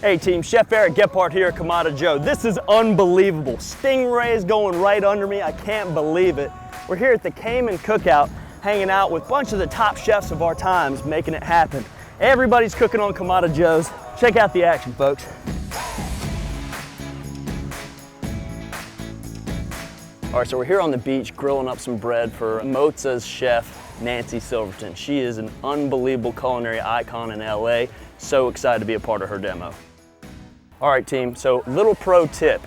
Hey team, Chef Eric Gephart here at Kamado Joe. This is unbelievable. Stingrays going right under me. I can't believe it. We're here at the Cayman Cookout, hanging out with a bunch of the top chefs of our times, making it happen. Everybody's cooking on Kamado Joe's. Check out the action, folks. All right, so we're here on the beach grilling up some bread for Mozza's chef, Nancy Silverton. She is an unbelievable culinary icon in LA. So excited to be a part of her demo. All right team, so little pro tip.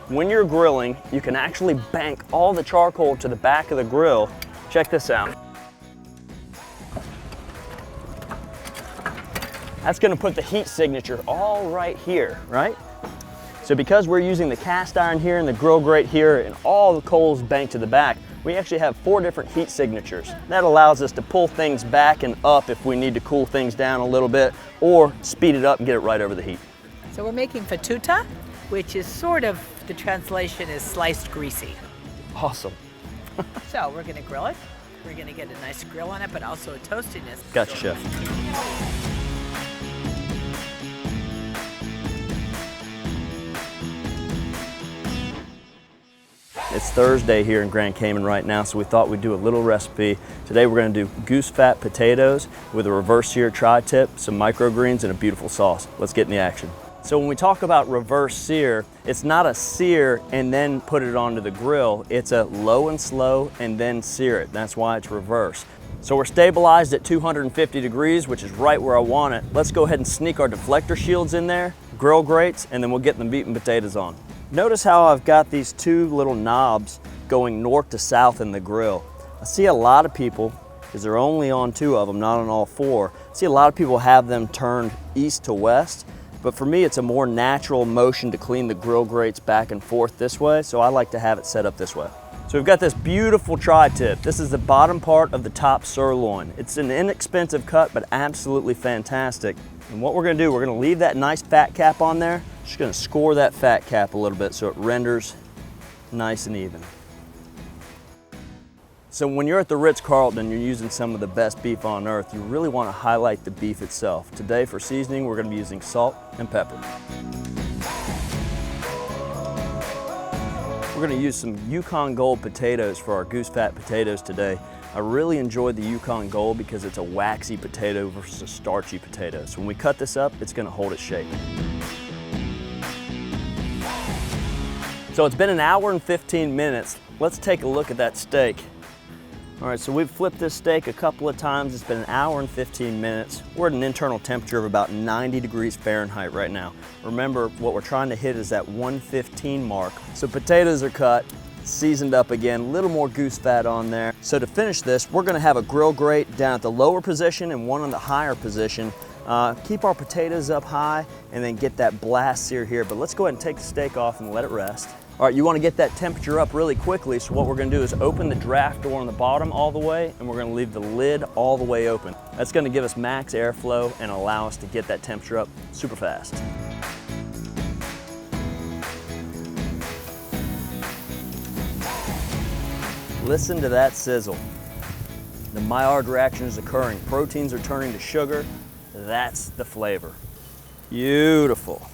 When you're grilling, you can actually bank all the charcoal to the back of the grill. Check this out. That's gonna put the heat signature all right here, right? So because we're using the cast iron here and the grill grate here and all the coals banked to the back, we actually have 4 different heat signatures. That allows us to pull things back and up if we need to cool things down a little bit or speed it up and get it right over the heat. So we're making Futa, which is sort of, the translation is sliced greasy. Awesome. So we're gonna grill it. We're gonna get a nice grill on it, but also a toastiness. Gotcha, Chef. It's Thursday here in Grand Cayman right now, so we thought we'd do a little recipe. Today we're gonna do goose fat potatoes with a reverse sear tri-tip, some microgreens, and a beautiful sauce. Let's get in the action. So when we talk about reverse sear, it's not a sear and then put it onto the grill. It's a low and slow and then sear it. That's why it's reverse. So we're stabilized at 250 degrees, which is right where I want it. Let's go ahead and sneak our deflector shields in there, grill grates, and then we'll get the meat and potatoes on. Notice how I've got these 2 little knobs going north to south in the grill. I see a lot of people, because they're only on 2 of them, not on all 4, I see a lot of people have them turned east to west. But for me, it's a more natural motion to clean the grill grates back and forth this way, so I like to have it set up this way. So we've got this beautiful tri-tip. This is the bottom part of the top sirloin. It's an inexpensive cut, but absolutely fantastic. And what we're gonna do, we're gonna leave that nice fat cap on there. Just gonna score that fat cap a little bit so it renders nice and even. So when you're at the Ritz-Carlton, you're using some of the best beef on earth, you really want to highlight the beef itself. Today for seasoning, we're going to be using salt and pepper. We're going to use some Yukon Gold potatoes for our goose fat potatoes today. I really enjoyed the Yukon Gold because it's a waxy potato versus a starchy potato. So when we cut this up, it's going to hold its shape. So it's been 1 hour and 15 minutes. Let's take a look at that steak. All right, so we've flipped this steak a couple of times. It's been 1 hour and 15 minutes. We're at an internal temperature of about 90 degrees Fahrenheit right now. Remember, what we're trying to hit is that 115 mark. So potatoes are cut, seasoned up again, a little more goose fat on there. So to finish this, we're gonna have a grill grate down at the lower position and one on the higher position. Keep our potatoes up high and then get that blast sear here. But let's go ahead and take the steak off and let it rest. All right, you want to get that temperature up really quickly, so what we're going to do is open the draft door on the bottom all the way, and we're going to leave the lid all the way open. That's going to give us max airflow and allow us to get that temperature up super fast. Listen to that sizzle. The Maillard reaction is occurring. Proteins are turning to sugar. That's the flavor. Beautiful.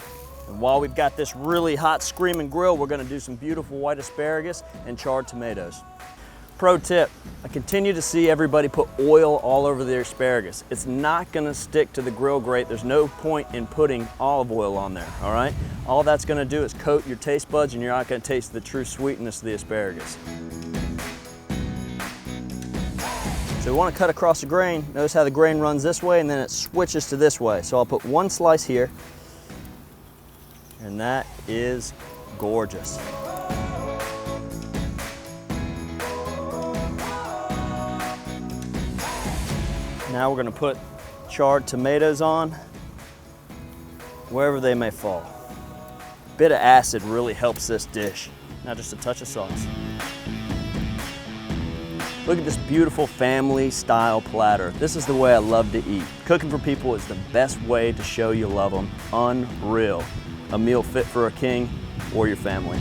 And while we've got this really hot screaming grill, we're gonna do some beautiful white asparagus and charred tomatoes. Pro tip, I continue to see everybody put oil all over their asparagus. It's not gonna stick to the grill grate. There's no point in putting olive oil on there, all right? All that's gonna do is coat your taste buds and you're not gonna taste the true sweetness of the asparagus. So we wanna cut across the grain. Notice how the grain runs this way and then it switches to this way. So I'll put 1 slice here. And that is gorgeous. Now we're gonna put charred tomatoes on wherever they may fall. A bit of acid really helps this dish. Now just a touch of sauce. Look at this beautiful family style platter. This is the way I love to eat. Cooking for people is the best way to show you love them. Unreal. A meal fit for a king or your family.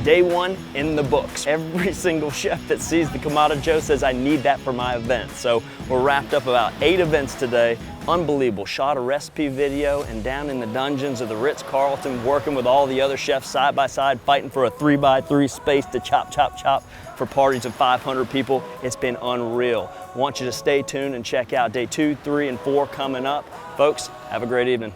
Day one in the books. Every single chef that sees the Kamado Joe says, I need that for my event. So we're wrapped up about 8 events today. Unbelievable. Shot a recipe video and down in the dungeons of the Ritz-Carlton, working with all the other chefs side by side, fighting for a 3x3 space to chop, chop, chop for parties of 500 people. It's been unreal. Want you to stay tuned and check out day 2, 3, and 4 coming up. Folks, have a great evening.